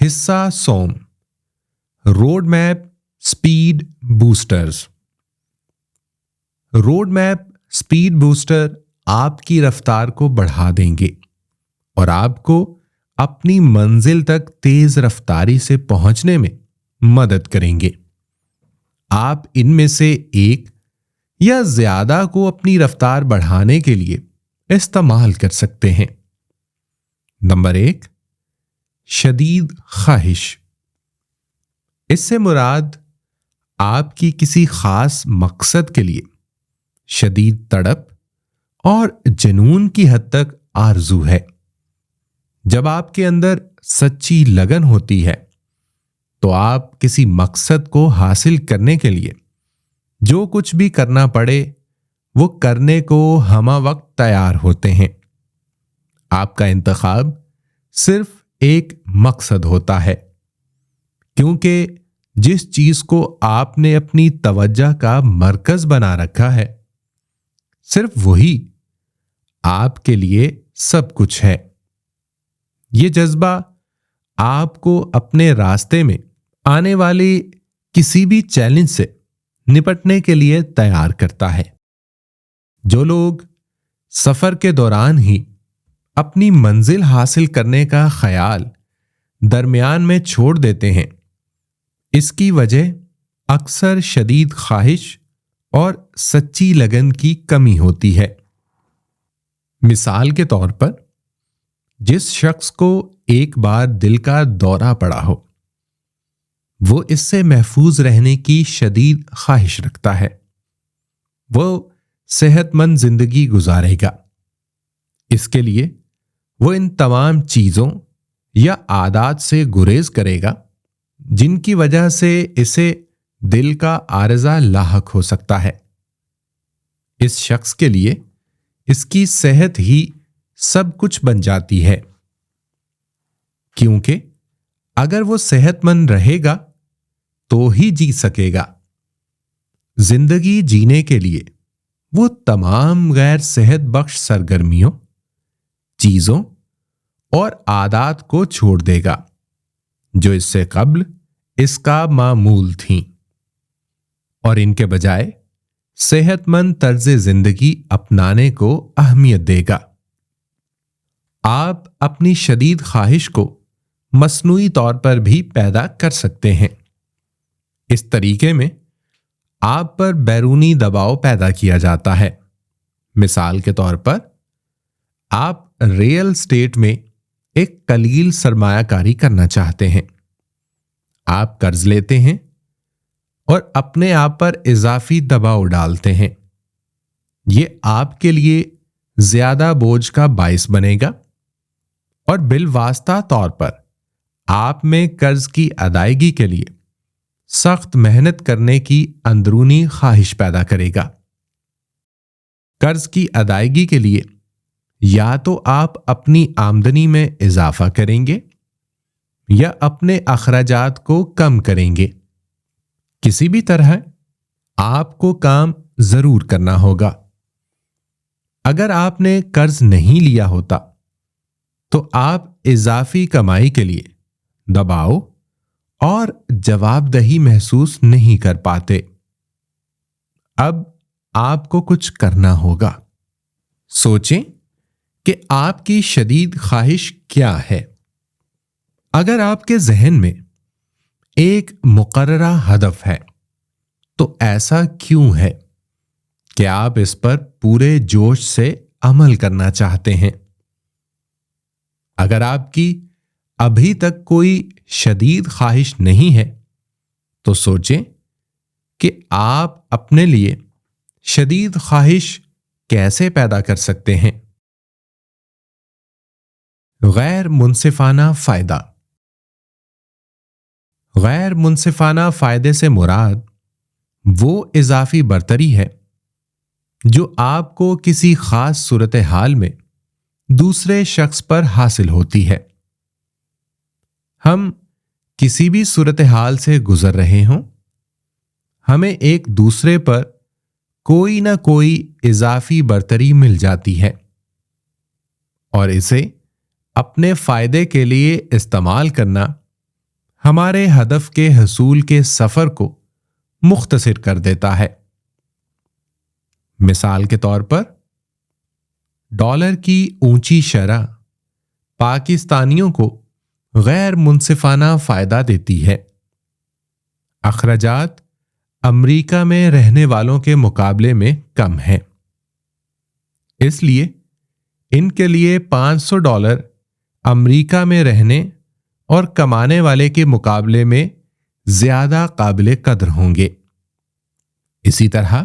حصہ سوم road map speed boosters. Road map speed booster آپ کی رفتار کو بڑھا دیں گے اور آپ کو اپنی منزل تک تیز رفتاری سے پہنچنے میں مدد کریں گے۔ آپ ان میں سے ایک یا زیادہ کو اپنی رفتار بڑھانے کے لیے استعمال کر سکتے ہیں۔ نمبر 1، شدید خواہش۔ اس سے مراد آپ کی کسی خاص مقصد کے لیے شدید تڑپ اور جنون کی حد تک آرزو ہے۔ جب آپ کے اندر سچی لگن ہوتی ہے تو آپ کسی مقصد کو حاصل کرنے کے لیے جو کچھ بھی کرنا پڑے وہ کرنے کو ہمہ وقت تیار ہوتے ہیں۔ آپ کا انتخاب صرف ایک مقصد ہوتا ہے، کیونکہ جس چیز کو آپ نے اپنی توجہ کا مرکز بنا رکھا ہے صرف وہی آپ کے لیے سب کچھ ہے۔ یہ جذبہ آپ کو اپنے راستے میں آنے والے کسی بھی چیلنج سے نپٹنے کے لیے تیار کرتا ہے۔ جو لوگ سفر کے دوران ہی اپنی منزل حاصل کرنے کا خیال درمیان میں چھوڑ دیتے ہیں، اس کی وجہ اکثر شدید خواہش اور سچی لگن کی کمی ہوتی ہے۔ مثال کے طور پر، جس شخص کو ایک بار دل کا دورہ پڑا ہو وہ اس سے محفوظ رہنے کی شدید خواہش رکھتا ہے۔ وہ صحت مند زندگی گزارے گا۔ اس کے لیے وہ ان تمام چیزوں یا عادات سے گریز کرے گا جن کی وجہ سے اسے دل کا عارضہ لاحق ہو سکتا ہے۔ اس شخص کے لیے اس کی صحت ہی سب کچھ بن جاتی ہے، کیونکہ اگر وہ صحت مند رہے گا تو ہی جی سکے گا۔ زندگی جینے کے لیے وہ تمام غیر صحت بخش سرگرمیوں، چیزوں اور عادات کو چھوڑ دے گا جو اس سے قبل اس کا معمول تھیں، اور ان کے بجائے صحت مند طرز زندگی اپنانے کو اہمیت دے گا۔ آپ اپنی شدید خواہش کو مصنوعی طور پر بھی پیدا کر سکتے ہیں۔ اس طریقے میں آپ پر بیرونی دباؤ پیدا کیا جاتا ہے۔ مثال کے طور پر، آپ ریئل اسٹیٹ میں ایک قلیل سرمایہ کاری کرنا چاہتے ہیں۔ آپ قرض لیتے ہیں اور اپنے آپ پر اضافی دباؤ ڈالتے ہیں۔ یہ آپ کے لیے زیادہ بوجھ کا باعث بنے گا اور بالواسطہ طور پر آپ میں قرض کی ادائیگی کے لیے سخت محنت کرنے کی اندرونی خواہش پیدا کرے گا۔ قرض کی ادائیگی کے لیے یا تو آپ اپنی آمدنی میں اضافہ کریں گے یا اپنے اخراجات کو کم کریں گے۔ کسی بھی طرح آپ کو کام ضرور کرنا ہوگا۔ اگر آپ نے قرض نہیں لیا ہوتا تو آپ اضافی کمائی کے لیے دباؤ اور جواب دہی محسوس نہیں کر پاتے۔ اب آپ کو کچھ کرنا ہوگا۔ سوچیں کہ آپ کی شدید خواہش کیا ہے۔ اگر آپ کے ذہن میں ایک مقررہ ہدف ہے تو ایسا کیوں ہے کہ آپ اس پر پورے جوش سے عمل کرنا چاہتے ہیں؟ اگر آپ کی ابھی تک کوئی شدید خواہش نہیں ہے تو سوچیں کہ آپ اپنے لیے شدید خواہش کیسے پیدا کر سکتے ہیں۔ غیر منصفانہ فائدہ۔ غیر منصفانہ فائدے سے مراد وہ اضافی برتری ہے جو آپ کو کسی خاص صورتحال میں دوسرے شخص پر حاصل ہوتی ہے۔ ہم کسی بھی صورتحال سے گزر رہے ہوں، ہمیں ایک دوسرے پر کوئی نہ کوئی اضافی برتری مل جاتی ہے اور اسے اپنے فائدے کے لیے استعمال کرنا ہمارے ہدف کے حصول کے سفر کو مختصر کر دیتا ہے۔ مثال کے طور پر ڈالر کی اونچی شرح پاکستانیوں کو غیر منصفانہ فائدہ دیتی ہے۔ اخراجات امریکہ میں رہنے والوں کے مقابلے میں کم ہیں، اس لیے ان کے لیے $500 امریکہ میں رہنے اور کمانے والے کے مقابلے میں زیادہ قابل قدر ہوں گے۔ اسی طرح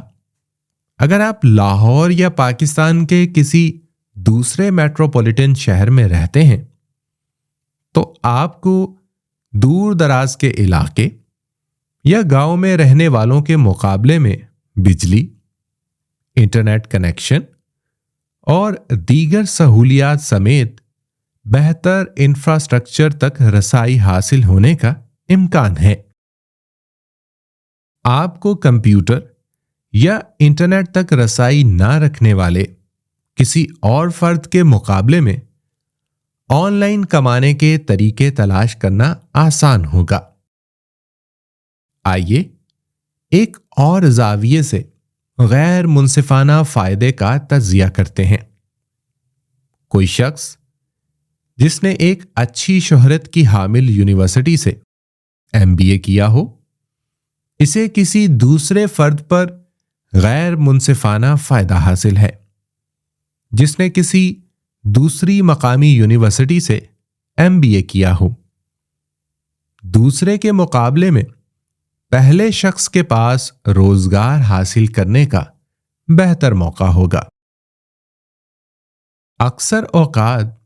اگر آپ لاہور یا پاکستان کے کسی دوسرے میٹروپولیٹن شہر میں رہتے ہیں تو آپ کو دور دراز کے علاقے یا گاؤں میں رہنے والوں کے مقابلے میں بجلی، انٹرنیٹ کنیکشن اور دیگر سہولیات سمیت بہتر انفراسٹرکچر تک رسائی حاصل ہونے کا امکان ہے۔ آپ کو کمپیوٹر یا انٹرنیٹ تک رسائی نہ رکھنے والے کسی اور فرد کے مقابلے میں آن لائن کمانے کے طریقے تلاش کرنا آسان ہوگا۔ آئیے ایک اور زاویے سے غیر منصفانہ فائدے کا تجزیہ کرتے ہیں۔ کوئی شخص جس نے ایک اچھی شہرت کی حامل یونیورسٹی سے MBA کیا ہو، اسے کسی دوسرے فرد پر غیر منصفانہ فائدہ حاصل ہے جس نے کسی دوسری مقامی یونیورسٹی سے MBA کیا ہو۔ دوسرے کے مقابلے میں پہلے شخص کے پاس روزگار حاصل کرنے کا بہتر موقع ہوگا۔ اکثر اوقات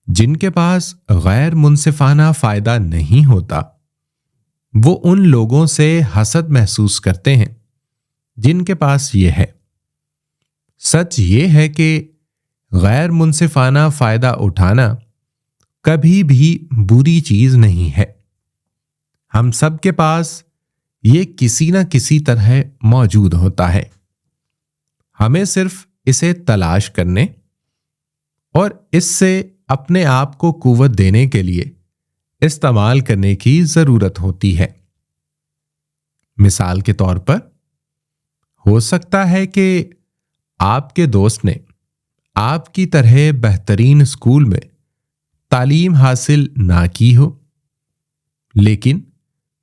جن کے پاس غیر منصفانہ فائدہ نہیں ہوتا وہ ان لوگوں سے حسد محسوس کرتے ہیں جن کے پاس یہ ہے۔ سچ یہ ہے کہ غیر منصفانہ فائدہ اٹھانا کبھی بھی بری چیز نہیں ہے۔ ہم سب کے پاس یہ کسی نہ کسی طرح موجود ہوتا ہے، ہمیں صرف اسے تلاش کرنے اور اس سے اپنے آپ کو قوت دینے کے لیے استعمال کرنے کی ضرورت ہوتی ہے۔ مثال کے طور پر ہو سکتا ہے کہ آپ کے دوست نے آپ کی طرح بہترین اسکول میں تعلیم حاصل نہ کی ہو، لیکن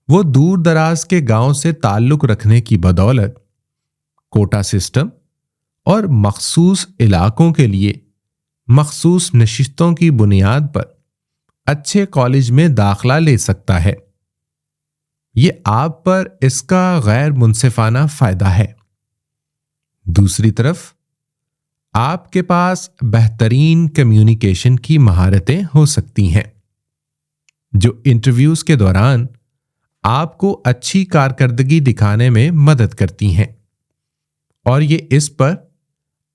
وہ دور دراز کے گاؤں سے تعلق رکھنے کی بدولت کوٹا سسٹم اور مخصوص علاقوں کے لیے مخصوص نشستوں کی بنیاد پر اچھے کالج میں داخلہ لے سکتا ہے۔ یہ آپ پر اس کا غیر منصفانہ فائدہ ہے۔ دوسری طرف آپ کے پاس بہترین کمیونیکیشن کی مہارتیں ہو سکتی ہیں جو انٹرویوز کے دوران آپ کو اچھی کارکردگی دکھانے میں مدد کرتی ہیں، اور یہ اس پر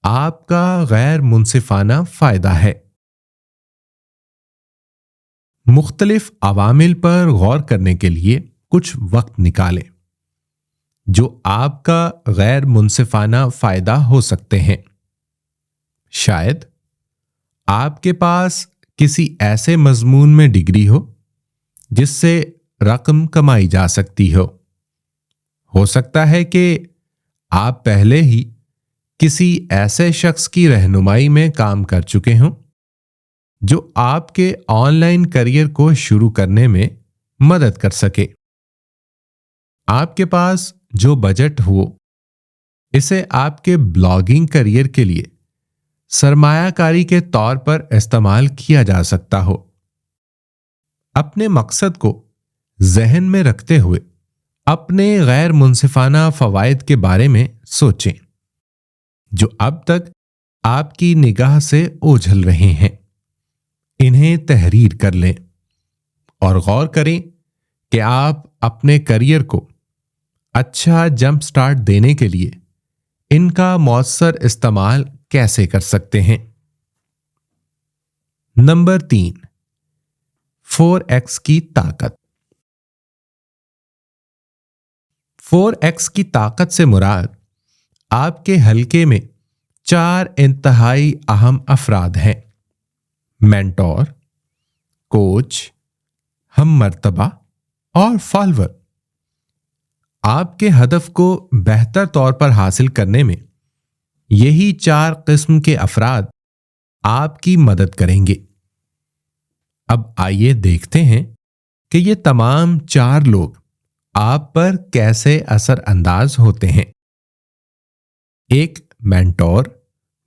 آپ کا غیر منصفانہ فائدہ ہے۔ مختلف عوامل پر غور کرنے کے لیے کچھ وقت نکالیں جو آپ کا غیر منصفانہ فائدہ ہو سکتے ہیں۔ شاید آپ کے پاس کسی ایسے مضمون میں ڈگری ہو جس سے رقم کمائی جا سکتی ہو سکتا ہے کہ آپ پہلے ہی کسی ایسے شخص کی رہنمائی میں کام کر چکے ہوں جو آپ کے آن لائن کیریئر کو شروع کرنے میں مدد کر سکے۔ آپ کے پاس جو بجٹ ہو اسے آپ کے بلاگنگ کیریئر کے لیے سرمایہ کاری کے طور پر استعمال کیا جا سکتا ہو۔ اپنے مقصد کو ذہن میں رکھتے ہوئے اپنے غیر منصفانہ فوائد کے بارے میں سوچیں جو اب تک آپ کی نگاہ سے اوجھل رہے ہیں۔ انہیں تحریر کر لیں اور غور کریں کہ آپ اپنے کیریئر کو اچھا جمپ سٹارٹ دینے کے لیے ان کا مؤثر استعمال کیسے کر سکتے ہیں۔ نمبر 3، 4x کی طاقت۔ 4x کی طاقت سے مراد آپ کے حلقے میں 4 انتہائی اہم افراد ہیں: مینٹور، کوچ، ہم مرتبہ اور فالوور آپ کے ہدف کو بہتر طور پر حاصل کرنے میں یہی 4 قسم کے افراد آپ کی مدد کریں گے۔ اب آئیے دیکھتے ہیں کہ یہ تمام 4 لوگ آپ پر کیسے اثر انداز ہوتے ہیں۔ ایک مینٹور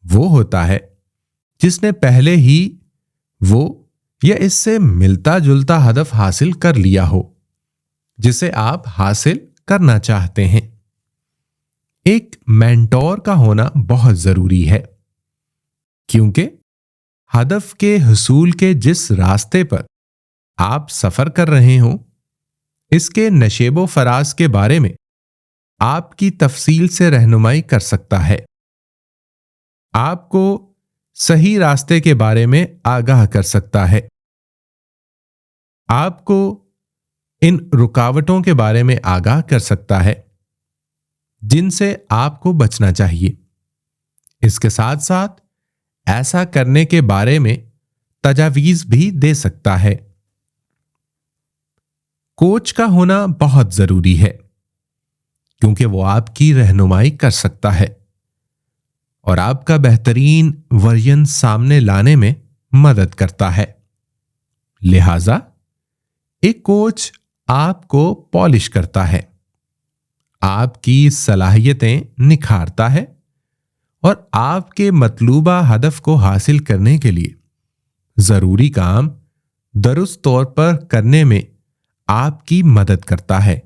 وہ ہوتا ہے جس نے پہلے ہی وہ یا اس سے ملتا جلتا ہدف حاصل کر لیا ہو جسے آپ حاصل کرنا چاہتے ہیں۔ ایک مینٹور کا ہونا بہت ضروری ہے کیونکہ ہدف کے حصول کے جس راستے پر آپ سفر کر رہے ہوں اس کے نشیب و فراز کے بارے میں آپ کی تفصیل سے رہنمائی کر سکتا ہے، آپ کو صحیح راستے کے بارے میں آگاہ کر سکتا ہے، آپ کو ان رکاوٹوں کے بارے میں آگاہ کر سکتا ہے جن سے آپ کو بچنا چاہیے۔ اس کے ساتھ ساتھ ایسا کرنے کے بارے میں تجاویز بھی دے سکتا ہے۔ کوچ کا ہونا بہت ضروری ہے کیونکہ وہ آپ کی رہنمائی کر سکتا ہے اور آپ کا بہترین ورژن سامنے لانے میں مدد کرتا ہے۔ لہذا ایک کوچ آپ کو پالش کرتا ہے، آپ کی صلاحیتیں نکھارتا ہے اور آپ کے مطلوبہ ہدف کو حاصل کرنے کے لیے ضروری کام درست طور پر کرنے میں آپ کی مدد کرتا ہے۔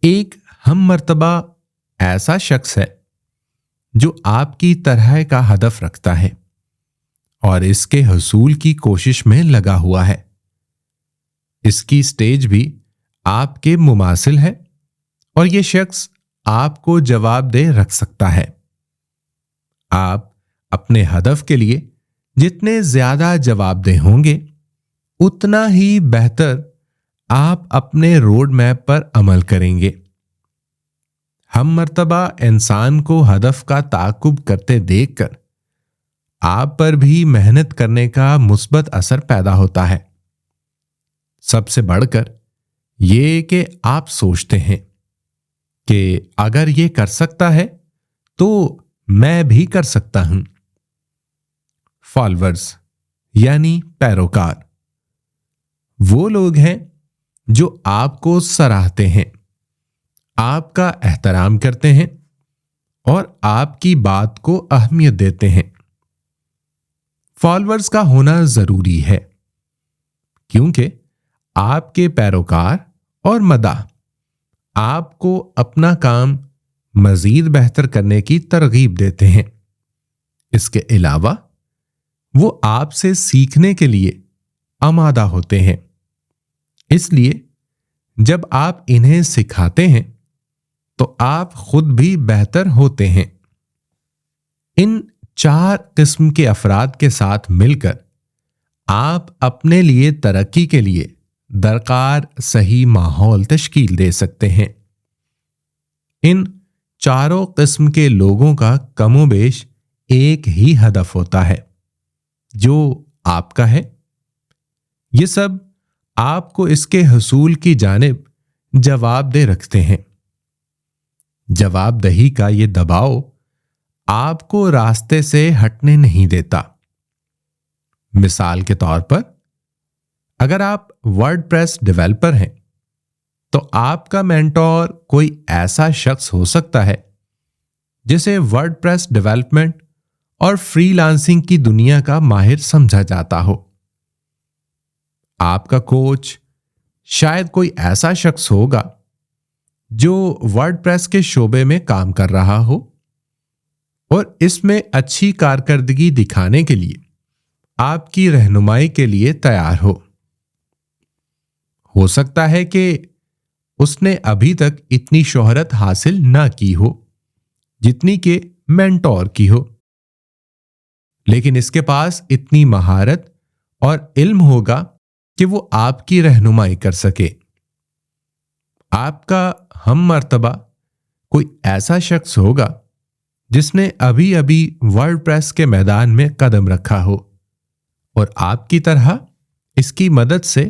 ایک ہم مرتبہ ایسا شخص ہے جو آپ کی طرح کا ہدف رکھتا ہے اور اس کے حصول کی کوشش میں لگا ہوا ہے۔ اس کی سٹیج بھی آپ کے مماثل ہے اور یہ شخص آپ کو جواب دہ رکھ سکتا ہے۔ آپ اپنے ہدف کے لیے جتنے زیادہ جواب دہ ہوں گے اتنا ہی بہتر آپ اپنے روڈ میپ پر عمل کریں گے۔ ہم مرتبہ انسان کو ہدف کا تعاقب کرتے دیکھ کر آپ پر بھی محنت کرنے کا مثبت اثر پیدا ہوتا ہے۔ سب سے بڑھ کر یہ کہ آپ سوچتے ہیں کہ اگر یہ کر سکتا ہے تو میں بھی کر سکتا ہوں۔ فالوورز یعنی پیروکار وہ لوگ ہیں جو آپ کو سراہتے ہیں، آپ کا احترام کرتے ہیں اور آپ کی بات کو اہمیت دیتے ہیں۔ فالوورز کا ہونا ضروری ہے کیونکہ آپ کے پیروکار اور مداح آپ کو اپنا کام مزید بہتر کرنے کی ترغیب دیتے ہیں۔ اس کے علاوہ وہ آپ سے سیکھنے کے لیے آمادہ ہوتے ہیں، اس لیے جب آپ انہیں سکھاتے ہیں تو آپ خود بھی بہتر ہوتے ہیں۔ ان 4 قسم کے افراد کے ساتھ مل کر آپ اپنے لیے ترقی کے لیے درکار صحیح ماحول تشکیل دے سکتے ہیں۔ ان 4 قسم کے لوگوں کا کم و بیش ایک ہی ہدف ہوتا ہے جو آپ کا ہے۔ یہ سب آپ کو اس کے حصول کی جانب جواب دہ رکھتے ہیں۔ جواب دہی کا یہ دباؤ آپ کو راستے سے ہٹنے نہیں دیتا۔ مثال کے طور پر اگر آپ ورڈ پریس ڈیولپر ہیں تو آپ کا مینٹور کوئی ایسا شخص ہو سکتا ہے جسے ورڈ پریس ڈیولپمنٹ اور فری لانسنگ کی دنیا کا ماہر سمجھا جاتا ہو۔ آپ کا کوچ شاید کوئی ایسا شخص ہوگا جو ورڈ پریس کے شعبے میں کام کر رہا ہو اور اس میں اچھی کارکردگی دکھانے کے لیے آپ کی رہنمائی کے لیے تیار ہو سکتا ہے کہ اس نے ابھی تک اتنی شہرت حاصل نہ کی ہو جتنی کہ مینٹور کی ہو، لیکن اس کے پاس اتنی مہارت اور علم ہوگا کہ وہ آپ کی رہنمائی کر سکے۔ آپ کا ہم مرتبہ کوئی ایسا شخص ہوگا جس نے ابھی ابھی ورڈ پریس کے میدان میں قدم رکھا ہو اور آپ کی طرح اس کی مدد سے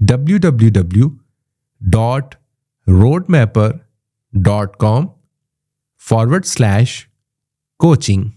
www.roadmapper.com /coaching